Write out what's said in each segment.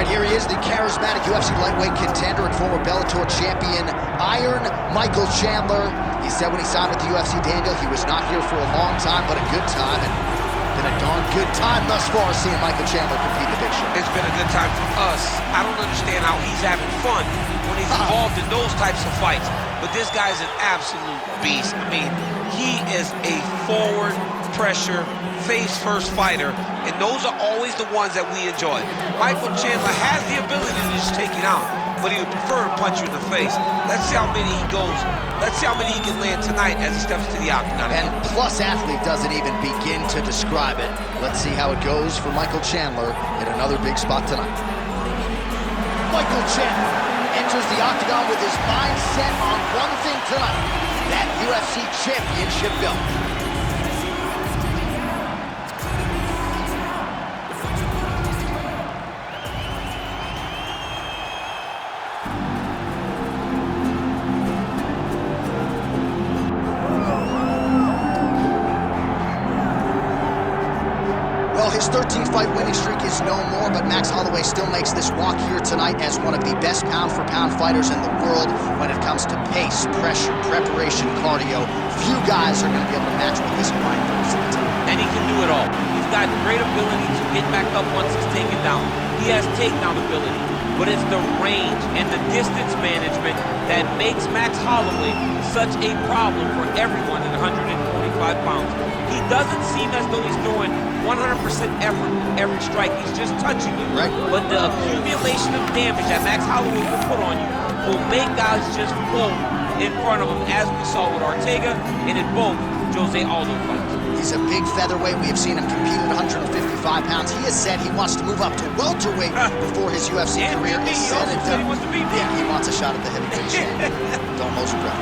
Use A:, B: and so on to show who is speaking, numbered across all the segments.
A: right, here he is, the charismatic UFC lightweight contender and former Bellator champion, Iron Michael Chandler. He said when he signed with the UFC, Daniel, he was not here for a long time, but a good time, and been a darn good time thus far seeing Michael Chandler compete in the big show.
B: It's been a good time for us. I don't understand how he's having fun when he's involved in those types of fights, but this guy's an absolute beast. I mean, he is a forward pressure, face-first fighter, and those are always the ones that we enjoy. Michael Chandler has the ability to just take it out, but he would prefer to punch you in the face. Let's see how many he goes. Let's see how many he can land tonight as he steps to the octagon.
A: And Plus Athlete doesn't even begin to describe it. Let's see how it goes for Michael Chandler in another big spot tonight. Michael Chandler enters the octagon with his mind set on one thing tonight, that UFC championship belt. Well, his 13-fight winning streak is no more, but Max Holloway still makes this walk here tonight as one of the best pound-for-pound fighters in the world when it comes to pace, pressure, preparation, cardio. Few guys are going to be able to match what this grind brings to the table.
B: And he can do it all. He's got great ability to get back up once he's taken down. He has takedown ability, but it's the range and the distance management that makes Max Holloway such a problem for everyone at 145 pounds. He doesn't seem as though he's throwing 100% effort every strike. He's just touching you.
A: Right.
B: But the accumulation of damage that Max Holloway will put on you will make guys just fold in front of him, as we saw with Ortega and in both Jose Aldo fights.
A: He's a big featherweight. We have seen him compete at 155 pounds. He has said he wants to move up to welterweight before his UFC career is set and done. Yeah, he wants a shot at the heavyweight champion. Don't hold your breath.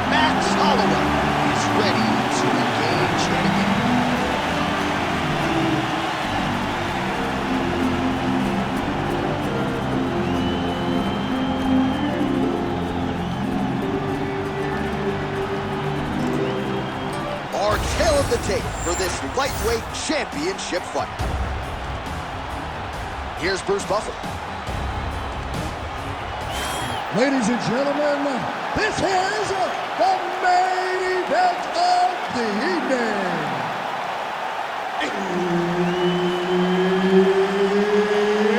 A: Max Holloway is ready to engage yet again. Our tail of the tape for this lightweight championship fight. Here's Bruce Buffer.
C: Ladies and gentlemen, this is the main event of the evening.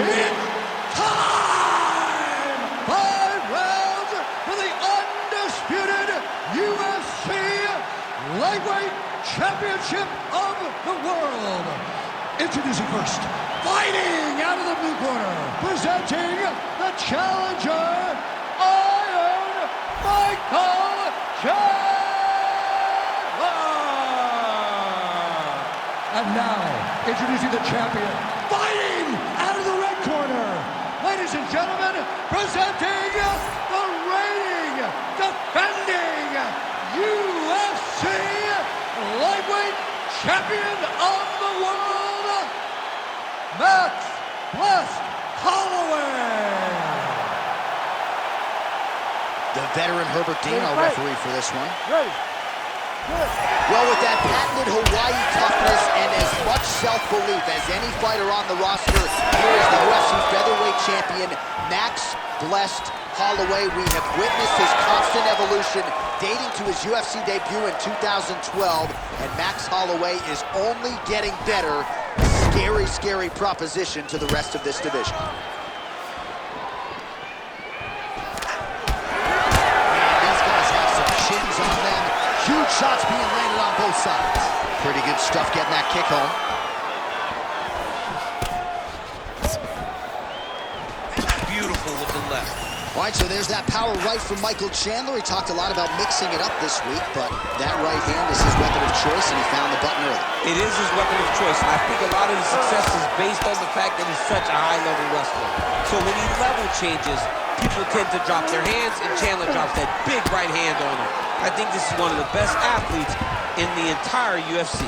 C: It's time! 5 rounds for the undisputed UFC Lightweight Championship of the world. Introducing first, fighting out of the blue corner, presenting the challenger, Iron Michael Chandler. And now, introducing the champion, fighting out of the red corner, ladies and gentlemen, presenting the reigning, defending UFC Lightweight Champion of the World, Max Blessed Holloway.
A: The veteran Herbert Dean, our referee for this one.
C: Ready.
A: Well, with that patented Hawaii toughness and as much self-belief as any fighter on the roster, here is the UFC featherweight champion, Max Blessed Holloway. We have witnessed his constant evolution dating to his UFC debut in 2012, and Max Holloway is only getting better. Scary, scary proposition to the rest of this division. Man, these guys have some chins on them. Huge shots being landed on both sides. Pretty good stuff getting that kick home.
B: Beautiful with the left.
A: All right, so there's that power right from Michael Chandler. He talked a lot about mixing it up this week, but that right hand is his weapon of choice, and he found the button early.
B: It is his weapon of choice, and I think a lot of his success is based on the fact that he's such a high-level wrestler. So when he level changes, people tend to drop their hands, and Chandler drops that big right hand on him. I think this is one of the best athletes in the entire UFC.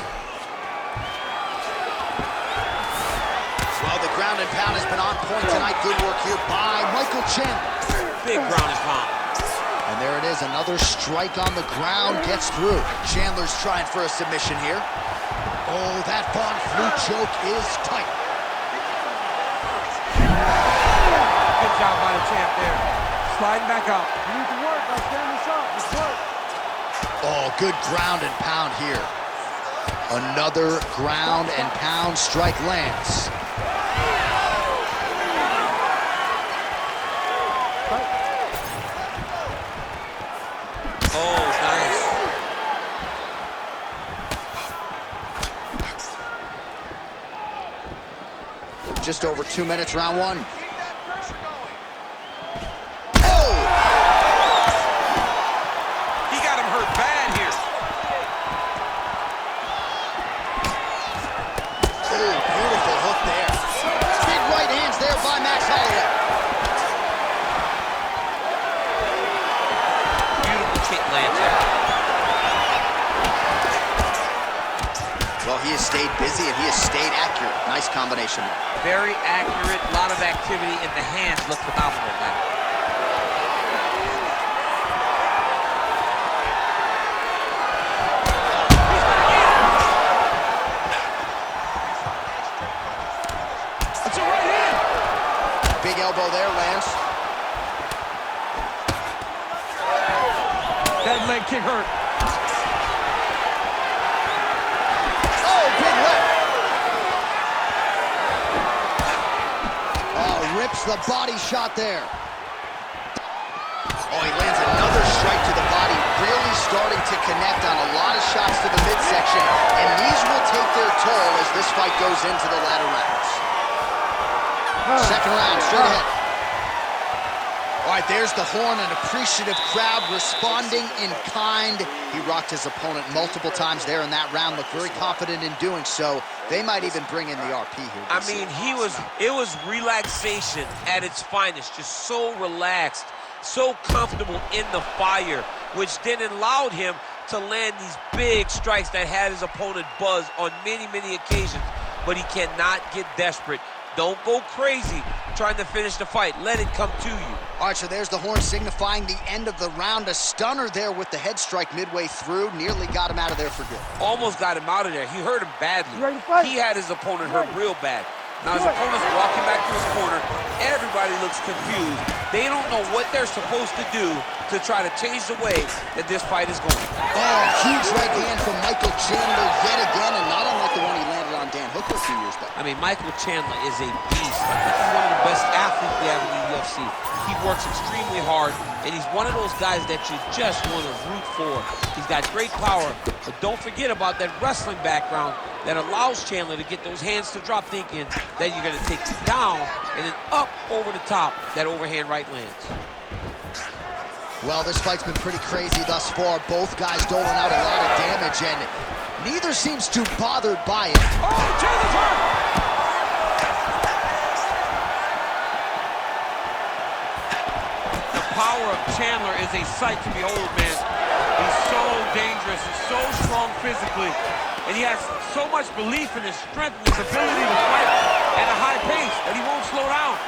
A: Well, the ground and pound has been on point tonight. Good work here by Michael Chandler.
B: Big ground and pound.
A: And there it is, another strike on the ground, gets through. Chandler's trying for a submission here. Oh, that Von Flue choke is tight.
B: Good job by the champ there. Sliding back out.
D: You need to work by standing sharp. Just work.
A: Oh, good ground and pound here. Another ground and pound strike lands.
B: Oh, nice.
A: Just over 2 minutes, round one.
B: He got him hurt bad here.
A: Oh, beautiful hook there. Big right hands there by Max Holloway.
B: Beautiful kick lands there.
A: Well, he has stayed busy and he has stayed accurate. Nice combination.
B: Very accurate, a lot of activity in the hands. Look phenomenal now.
D: That's a right hand.
A: Big elbow there, Lance.
D: That leg kick hurt.
A: Oh, big left. Oh, rips the body shot there. Oh, he lands another strike to the body, really starting to connect on a lot of shots to the midsection, and these will take their toll as this fight goes into the latter rounds. Second round, straight ahead. All right, there's the horn, an appreciative crowd responding in kind. He rocked his opponent multiple times there in that round, looked very confident in doing so. They might even bring in the RP here.
B: I mean, it was relaxation at its finest, just so relaxed, so comfortable in the fire, which then allowed him to land these big strikes that had his opponent buzzed on many, many occasions, but he cannot get desperate. Don't go crazy trying to finish the fight. Let it come to you.
A: All right, so there's the horn signifying the end of the round. A stunner there with the head strike midway through. Nearly got him out of there for good.
B: Almost got him out of there. He hurt him badly.
D: You ready to fight?
B: He had his opponent hurt real bad. Now his opponent's walking back to his corner. Everybody looks confused. They don't know what they're supposed to do to try to change the way that this fight is going.
A: Oh, huge right hand from Michael Chandler yet again, and not unlike the one he landed on Dan Hooker a few years back.
B: I mean, Michael Chandler is a beast. I think he's one of the best athletes we have in the UFC. He works extremely hard, and he's one of those guys that you just want to root for. He's got great power, but don't forget about that wrestling background that allows Chandler to get those hands to drop, thinking that you're going to take him down, and then up over the top, that overhand right lands.
A: Well, this fight's been pretty crazy thus far. Both guys doling out a lot of damage, and neither seems too bothered by it.
D: Oh, Chandler's hurt.
B: The power of Chandler is a sight to behold, man. He's so dangerous, he's so strong physically, and he has so much belief in his strength and his ability to fight at a high pace that he won't slow down.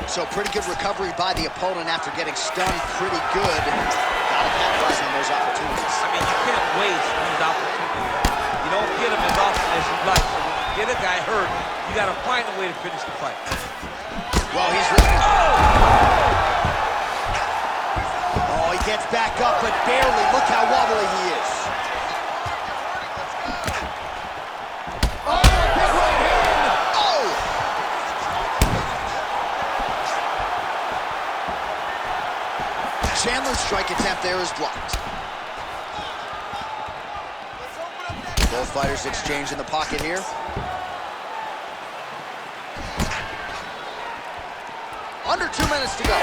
A: So pretty good recovery by the opponent after getting stunned pretty good. Gotta capitalize on those opportunities.
B: I mean, you can't waste these opportunities. You don't get them as often as you'd like. So when you get a guy hurt, you gotta find a way to finish the fight.
A: Well, he's really... Oh, he gets back up, but barely. Look how wobbly he is. Oh, big right hand! Oh! Chandler's strike attempt there is blocked. Both fighters exchange in the pocket here. Under 2 minutes to go.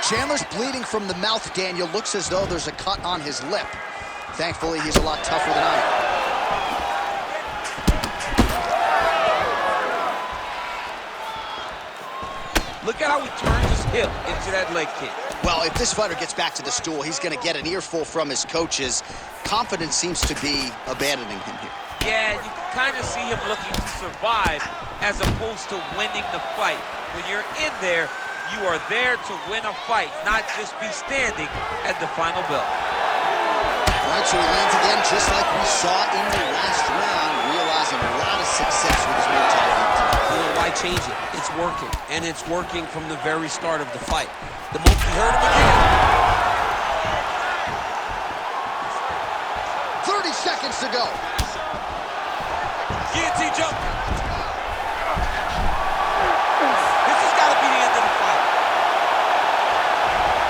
A: Chandler's bleeding from the mouth, Daniel. Looks as though there's a cut on his lip. Thankfully, he's a lot tougher than I am.
B: Look at how he turns his hip into that leg kick.
A: Well, if this fighter gets back to the stool, he's going to get an earful from his coaches. Confidence seems to be abandoning him here.
B: Yeah, you can kind of see him looking to survive as opposed to winning the fight. When you're in there, you are there to win a fight, not just be standing at the final bell.
A: All right, so he lands again just like we saw in the last round, realizing a lot of success with his multi-feet.
B: You know, why change it? It's working, and it's working from the very start of the fight. The moment he hurt him again.
A: 30 seconds to go.
B: Guillotine jump. This has got to be the end of the fight.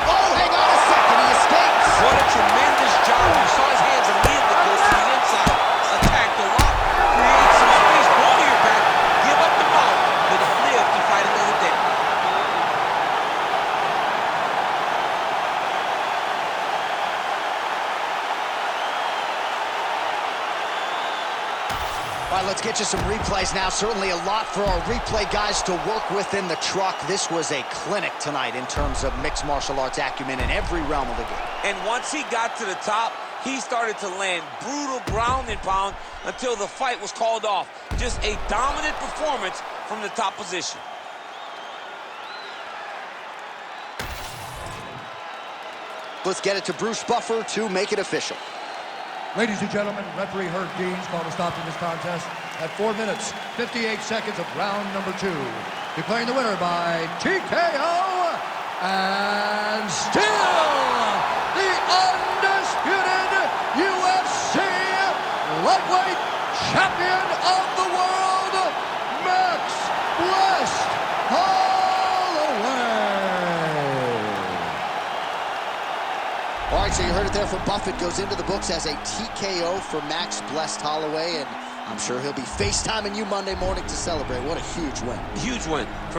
A: Oh, hang on a second, he escapes.
B: What a tremendous job. You saw his hands immediately go to the inside, attack the lock, create some space, ball to your back, give up the mount, but live to fight another day.
A: All right, let's get you some replays now. Certainly a lot for our replay guys to work with in the truck. This was a clinic tonight in terms of mixed martial arts acumen in every realm of the game.
B: And once he got to the top, he started to land brutal ground and pound until the fight was called off. Just a dominant performance from the top position.
A: Let's get it to Bruce Buffer to make it official.
C: Ladies and gentlemen, referee Herb Dean's called a stop to this contest at 4 minutes, 58 seconds of round number 2. Declaring the winner by TKO, and still the undisputed UFC lightweight champion of the world, Max Blessed Holloway.
A: All right, so you heard it there from Buffett. Goes into the books as a TKO for Max Blessed Holloway, and I'm sure he'll be FaceTiming you Monday morning to celebrate. What a huge win.
B: Huge win.